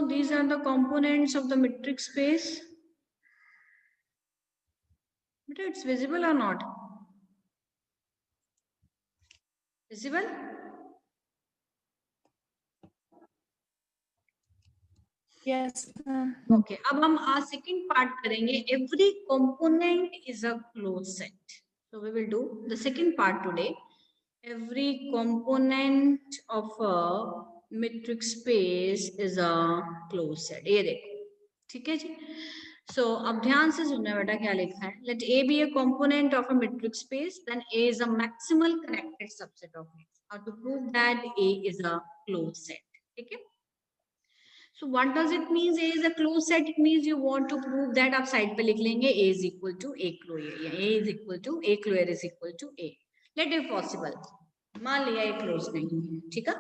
these are the components of the metric space. But it's visible or not? Visible? Yes. Okay. अब हम second part करेंगे. Every component is a closed set. So we will do the second part today. Every component of a metric space is a closed set. ये देखो, ठीक है जी. So अब ध्यान से सुनना बेटा क्या लिखा है. Let A be a component of a metric space, then A is a maximal connected subset of it. How to prove that A is a closed set? ठीक है. So what does it mean? A is a closed set. It means you want to prove that. आप side पे लिख लेंगे A is equal to A closure या A is equal to A closure is equal to A. Let it possible. मान लिया A close नहीं है, ठीक है?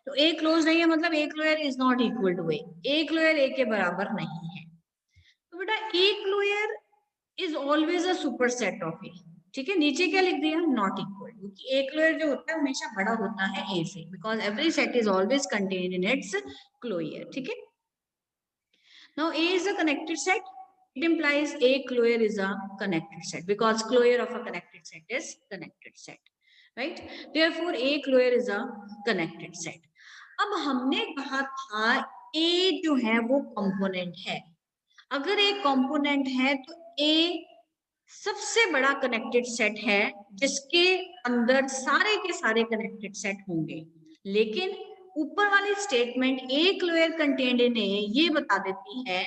तो A close नहीं है मतलब A closure is not equal to A. A closure A के बराबर नहीं है. तो बेटा A closure is always a superset of A. ठीक है, नीचे क्या लिख दिया? नॉट इक्वल, क्योंकि A closure जो होता है हमेशा बड़ा होता है A से, because every set is always contained in its closure. ठीक है. Now A is a connected set. It implies A closure is a connected set because closure of a connected set is connected set, right? Therefore A closure is a connected set. अब हमने कहा था A जो है वो component है. अगर एक कंपोनेंट है तो A सबसे बड़ा कनेक्टेड सेट है जिसके अंदर सारे के सारे कनेक्टेड सेट होंगे. लेकिन ऊपर वाली statement A closure contained in A ये बता देती है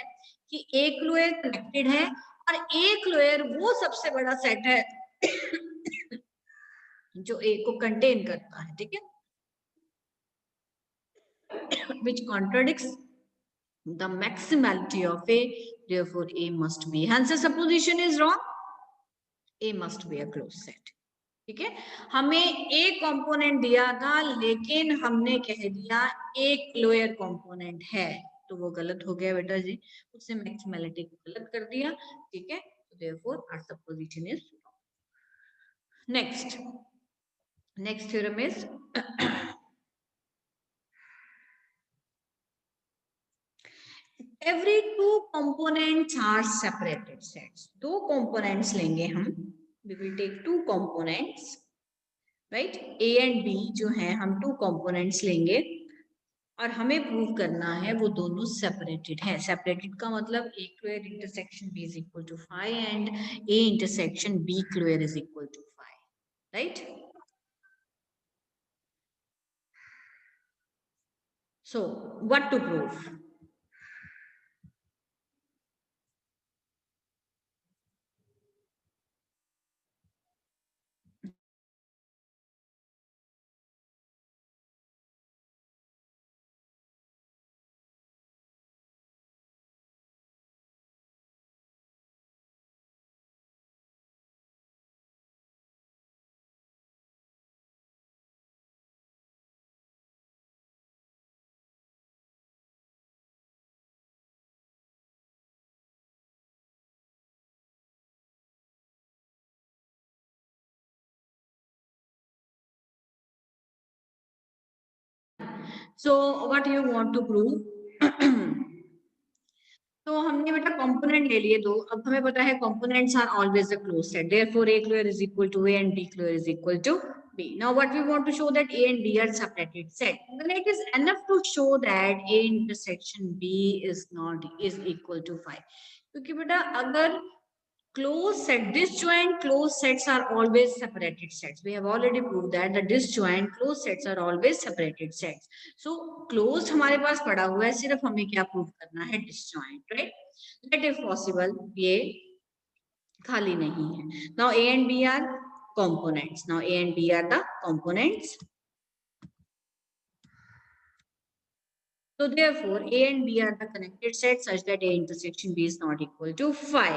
कि A क्लोयर कनेक्टेड है और A क्लोयर वो सबसे बड़ा सेट है जो A को कंटेन करता है. ठीक है. which contradicts the maximality of A, therefore A must be, hence the supposition is wrong. A must be a closed set. ठीक है. हमें A कंपोनेंट दिया था लेकिन हमने कह दिया A क्लोयर कंपोनेंट है, तो वो गलत हो गया बेटा जी. उससे मैक्सिमलिटी को गलत कर दिया. ठीक है. therefore our supposition is wrong. next theorem is every two components are separated sets. दो components लेंगे हम. We will take two components, right? A and B जो है हम two components लेंगे और हमें प्रूव करना है वो दोनों सेपरेटेड है. सेपरेटेड का मतलब A closure intersection B is equal to phi and A intersection B closure is equal to phi, right? So what to prove? So what you want to prove? तो हमने बेटा कंपोनेंट ले लिए दो. अब हमें पता है components are always a closed set. Therefore A closure is equal to A and B closure is equal to B. Now what we want to show that A and B are separated set. Then it is enough to show that A intersection B is equal to phi. क्योंकि बेटा अगर closed set, disjoint closed sets are always separated sets. We have already proved that the disjoint closed sets are always separated sets. So closed हमारे पास पड़ा हुआ है, सिर्फ हमें क्या प्रूव करना है? disjoint, right? Let if possible ये खाली नहीं है. Now A and B are components. Now A and B are the components. So therefore A and B are the connected sets such that A intersection B is not equal to phi.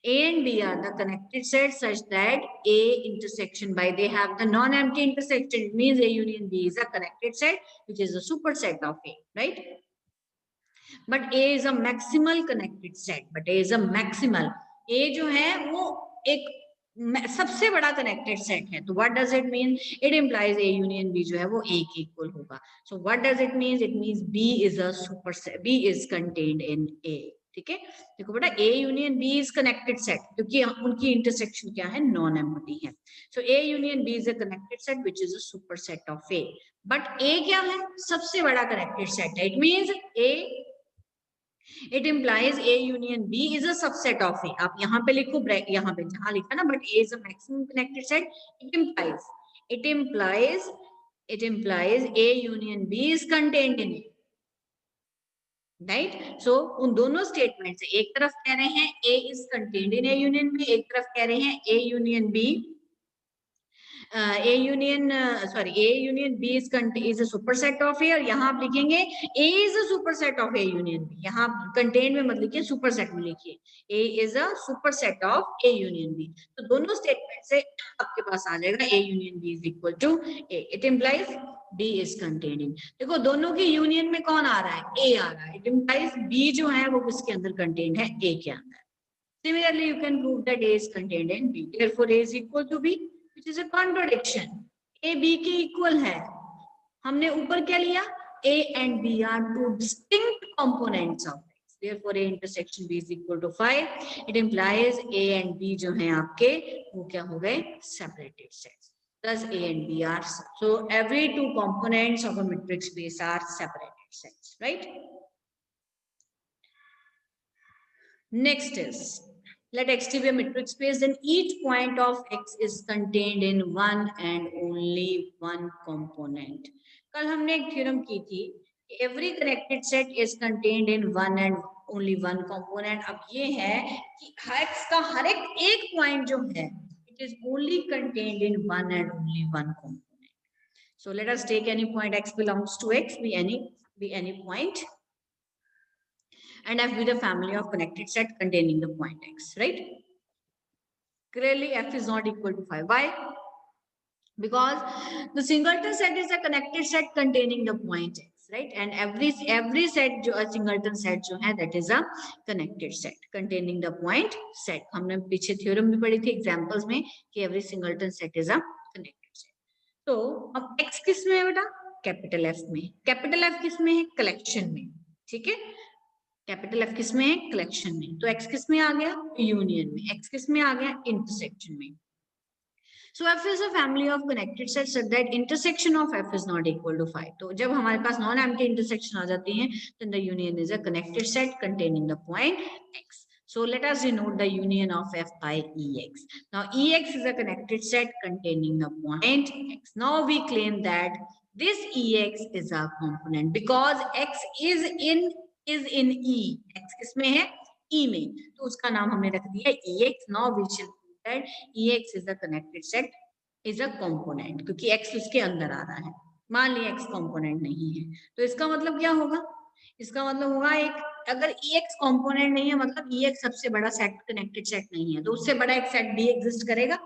A and B are the connected sets such that A intersection by they have the non-empty intersection. It means A union B is a connected set which is a superset of A, right? But A is a maximal connected set. But A is a maximal. A जो है वो एक सबसे बड़ा connected set है, तो what does it mean? It implies A union B जो है वो ए के इक्वल होगा. So what does it mean? It means B is a super set, B is contained in A. ठीक है, देखो बेटा, A union B is connected set क्योंकि उनकी इंटरसेक्शन क्या है? नॉन एम्प्टी है. So A union B is a connected set which is a super set of A. But A क्या है? सबसे बड़ा कनेक्टेड सेट है. It means A, it implies A union B is a subset of A. आप यहाँ पे लिखो, यहाँ पे जहां लिखा ना, but A is a maximum connected set. It implies A union B is contained in A. Right. So उन दोनों स्टेटमेंट से एक तरफ कह रहे हैं A is contained in A union B, एक तरफ कह रहे हैं ए union B A union A union B is a superset of A, और यहाँ आप लिखेंगे A is a superset of A union B. यहाँ contained में मत लिखिए, superset में लिखिए A is a superset of A union B. तो दोनों स्टेटमेंट से आपके पास आ जाएगा A union B is equal to A. It implies B is contained in. देखो दोनों की यूनियन में कौन आ रहा है? A आ रहा है. It implies B जो है वो किसके अंदर contained है? A के अंदर. Similarly, you can prove that A is contained in B. Therefore, A is equal to B. Which is a contradiction. A B के equal है. हमने ऊपर क्या लिया? A and B are two distinct components of X. Therefore, A intersection B is equal to 5. It implies A and B जो हैं आपके वो क्या हो गए? Separated sets. Thus, A and B are, so every two components of a matrix space are separated sets, right? Next is, let X be a matrix space, then each point of X is contained in one and only one component. कल हमने एक theorem की थी, every connected set is contained in one and only one component. अब ये है कि X का हर एक पॉइंट जो है, it is only contained in one and only one component. So let us take any point X belongs to X, be any point. And F be the family of connected set containing the point X, right? Clearly, F is not equal to 5. Why? Because the singleton set is a connected set containing the point X, right? And every set, a singleton set, that is a connected set containing the point set. हमने पीछे theorem भी पढ़ी थी examples में कि every singleton set is a connected set. तो अब X किस में है बेटा? Capital F में. Capital F किस में है? Collection में. ठीक है? कैपिटल एफ किस में है? कलेक्शन में. तो एक्स किस में आ गया? यूनियन में. एक्स किस में आ गया? इंटरसेक्शन में. So F is a family of connected sets such that intersection of F is not equal to 5. तो जब हमारे पास नॉन एम्प्टी इंटरसेक्शन आ जाती है, then the union is a connected set containing the point x. So let us denote the union of f by ex. Now ex is a connected set containing the point x. Now we claim that this ex is a component because x is in E. X किसमें है? E में. तो उसका नाम हमने रख दिया Ex. Now we shall prove that Ex is a connected set, is a component, क्योंकि X उसके अंदर आ रहा है. मान लिया X component नहीं है, तो इसका मतलब क्या होगा? इसका मतलब होगा अगर Ex component नहीं है, मतलब Ex सबसे बड़ा सेट कनेक्टेड सेट नहीं है, तो उससे बड़ा एक सेट B एग्जिस्ट करेगा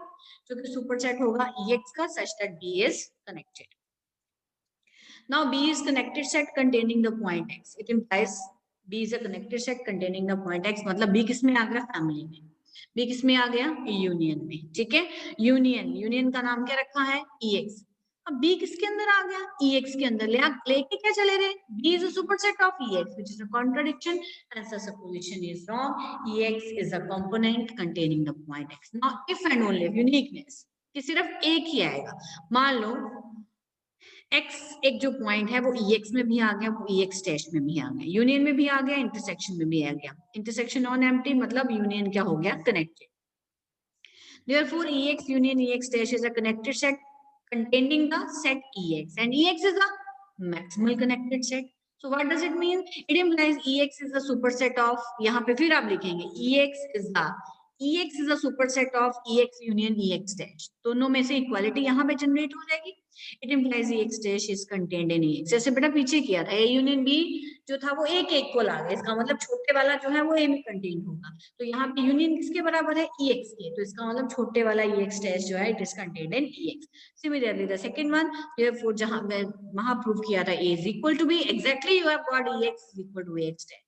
जो कि सुपर सेट होगा Ex का, such that B is connected. Now B is connected set containing the point X. It implies B is a connected set containing the point X. मतलब B किस में आ गया? Family में. B किस में आ गया? यूनियन में. ठीक है, यूनियन का नाम क्या रखा है? EX. अब B किसके अंदर आ गया? EX के अंदर. लेके क्या चले रहे? B is a superset of EX, which is a contradiction, and such supposition is wrong. EX is a component containing the point X. Now if and only if uniqueness कि सिर्फ एक ही आएगा. मान लो X एक जो पॉइंट है वो EX में भी आ गया, वो EX डैश में भी आ गया, यूनियन में भी आ गया, इंटरसेक्शन में भी आ गया. इंटरसेक्शन नॉन एम्प्टी मतलब यूनियन क्या हो गया? Connected. Therefore EX union EX dash is a connected set containing the set EX, and EX is a maximal connected set. So what does it mean? It implies EX is a superset of, यहाँ पे फिर आप लिखेंगे EX is a superset of EX union EX dash. दोनों में से equality यहाँ पे जनरेट हो जाएगी. It implies EX dash is contained in EX. जैसे बेटा पीछे किया था, A union B जो था वो A के इक्वल आ गया, इसका मतलब छोटे वाला जो है वो A में कंटेन होगा. तो यहाँ पे यूनियन किसके बराबर है? EX के. तो इसका मतलब छोटे वाला EX dash जो है it is contained in EX. Similarly the second one, therefore जहाँ वहाँ प्रूव किया था A is equal to B, exactly you have got EX is equal to AX dash.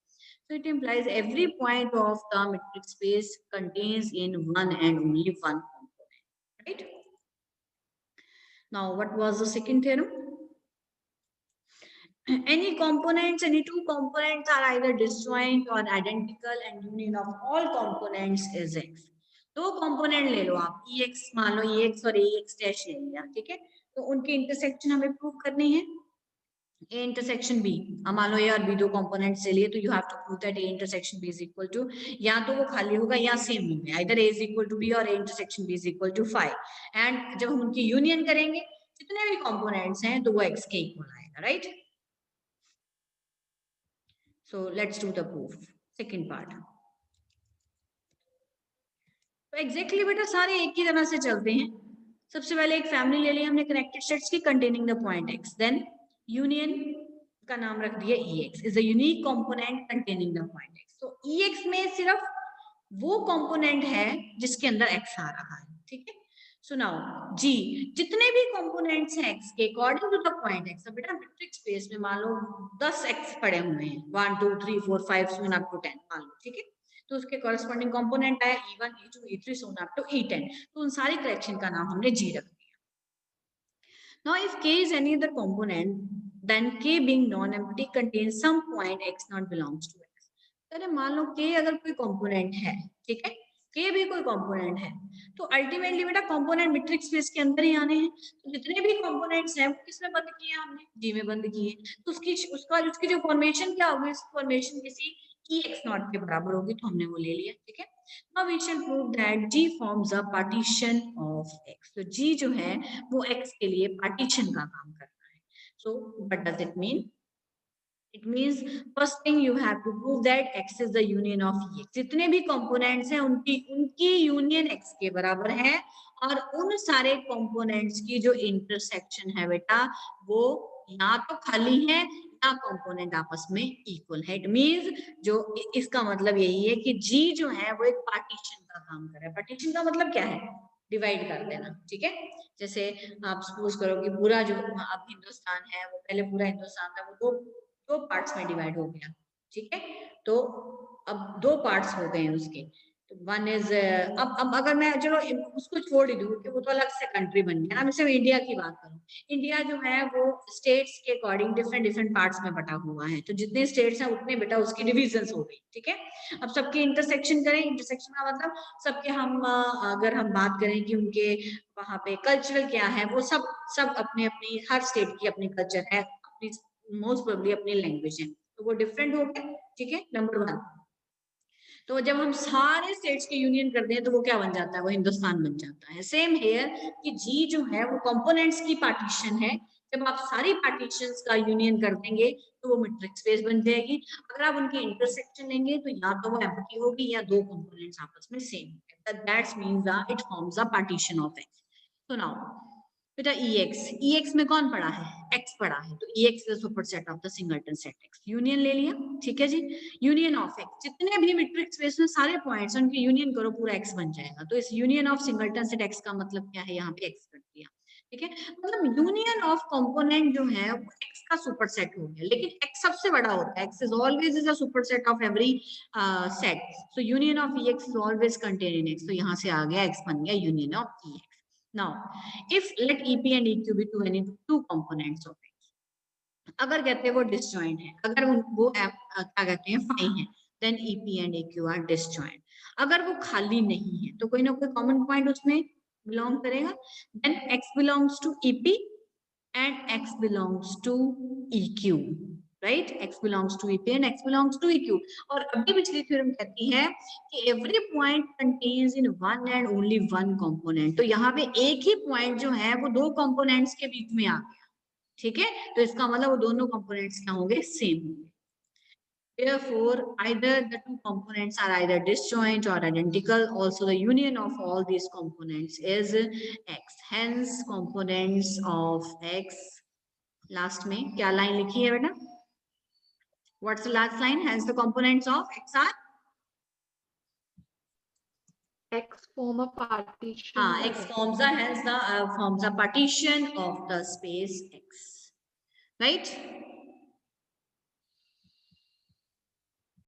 So it implies every point of the metric space contains in one and only one right? Now what was the second theorem? Any components, any two components are either disjoint or identical and union of all components is x. दो component ले लो आप, ex मान लो ex और ax dash ले लिया, ठीक है? तो उनकी इंटरसेक्शन हमें प्रूव करनी है. A intersection B, मान लो A और B दो कंपोनेंट्स ले लिए, तो you have to prove that A intersection B is equal to, या तो वो खाली होगा या सेम होंगे, either A is equal to B और A intersection B is equal to 5. And जब हम उनकी यूनियन करेंगे जितने भी कंपोनेंट्स हैं तो वो x के इक्वल आएगा, right? So let's do the proof. Second part. तो एग्जैक्टली बेटा सारे एक ही तरह से चलते हैं. सबसे पहले एक फैमिली ले ली हमने कनेक्टेड सेट्स की containing the point x. Then union का नाम रख दिया ex is a unique component containing the point x. तो ex में सिर्फ वो कंपोनेंट है जिसके अंदर x आ रहा है, ठीक है? सो नाउ जी जितने भी कंपोनेंट्स हैं x के according to the point x. अब बेटा मैट्रिक्स स्पेस में मान लो 10 x पड़े हुए हैं, 1 2 3 4 5 so on up to 10 मान लो, ठीक है? तो उसके कॉरेस्पॉन्डिंग कंपोनेंट है e1 e2 e3 so on up to e10. तो उन सारी कलेक्शन का नाम हमने g रख दिया. Now if k is any other component then k being non-empty contains some point x not belongs to x. अरे मान लो k अगर कोई कंपोनेंट है, ठीक है? k भी कोई कंपोनेंट है तो अल्टीमेटली बेटा कंपोनेंट मैट्रिक्स स्पेस के अंदर ही आने हैं. तो जितने भी कंपोनेंट्स हैं वो किसमें बंद किए हैं हमने? g में बंद किए. तो उसकी जो फॉर्मेशन क्या होगी? फॉर्मेशन किसी ex नॉट के बराबर होगी, तो हमने वो ले लिया, ठीक है? Now we shall prove that G forms a partition of X. तो G जो है वो X के लिए partition का काम करता है. So what does it mean? It means first thing you have to prove that X is the union of Ex. जितने भी components हैं उनकी union X के बराबर है और उन सारे components की जो intersection है बेटा वो या तो खाली है या कंपोनेंट आपस में इक्वल है. इट मींस जो इसका मतलब यही है कि जी जो है वो एक पार्टीशन का काम कर रहा है. पार्टीशन का मतलब क्या है? डिवाइड कर देना, ठीक है? जैसे आप सपोज करो कि पूरा जो अब हिंदुस्तान है वो पहले पूरा हिंदुस्तान था, वो दो पार्ट्स में डिवाइड हो गया, ठीक है? तो अब दो पार्ट्स हो गए हैं उसके. वन इज अब अगर मैं चलो उसको छोड़ ही दूं कि वो तो अलग से कंट्री बन गया ना. मैं सिर्फ इंडिया की बात करूं. इंडिया जो है वो स्टेट्स के अकॉर्डिंग डिफरेंट पार्ट्स में बटा हुआ है. तो जितने स्टेट्स हैं उतने बेटा उसकी डिविजन्स हो गई, ठीक है? अब सबके इंटरसेक्शन करें. इंटरसेक्शन का मतलब सबके हम अगर हम बात करें कि उनके वहां पे कल्चरल क्या है, वो सब अपने अपनी हर स्टेट की अपनी कल्चर है, अपनी मोस्ट प्रोबेबली अपनी लैंग्वेज है, तो वो डिफरेंट हो गए, ठीक है? नंबर 1. तो जब हम सारे स्टेट्स के यूनियन करते हैं तो वो क्या बन जाता है? वो हिंदुस्तान बन जाता है. सेम हेयर कि जी जो है वो कंपोनेंट्स की पार्टीशन है. जब आप सारी पार्टीशंस का यूनियन कर देंगे तो वो मैट्रिक्स स्पेस बन जाएगी. अगर आप उनकी इंटरसेक्शन लेंगे तो या तो वो एम्प्टी होगी या दो कंपोनेंट्स आपस में सेम होंगे. That's means that it forms a partition of x. So now बेटा ex में कौन पड़ा है? x पड़ा है. तो ex is the superset of the singleton set x. Union ले लिया, ठीक है जी? यूनियन ऑफ x जितने भी मैट्रिक्स स्पेस में सारे पॉइंट्स उनकी यूनियन करो, पूरा x बन जाएगा. तो इस union of singleton set x का मतलब क्या है? यहाँ पे x कर दिया, ठीक है? मतलब यूनियन ऑफ कंपोनेंट जो है वो x का सुपरसेट हो गया. लेकिन x सबसे बड़ा होता है. x is always is a superset of every set. So union of ex is always contain in x. तो यहाँ से आ गया x बन गया union of ex. Now, if let EP and EQ be two components of X. अगर कहते हैं वो disjoint है, अगर वो क्या कहते हैं phi है, then EP and EQ are disjoint. अगर वो खाली नहीं है तो कोई ना कोई common point उसमें belong करेगा. Then X belongs to EP and X belongs to EQ. Right? X belongs to EP and X belongs to EQ. और अभी पिछली थ्योरम कहती है कि every point contains in one and only one component. तो यहाँ पे एक ही पॉइंट जो है वो दो कंपोनेंट्स के बीच में आ गया, ठीक है? तो इसका मतलब वो दोनों कंपोनेंट्स क्या होंगे? सेम होंगे. Therefore, either the two components are either disjoint or identical. Also, the union of all these components is X. Hence, components of X. Last में क्या लाइन लिखी है बेटा? What's the last line? Hence, the components of X are X form a partition. X forms a hence the forms a partition of the space X. Right?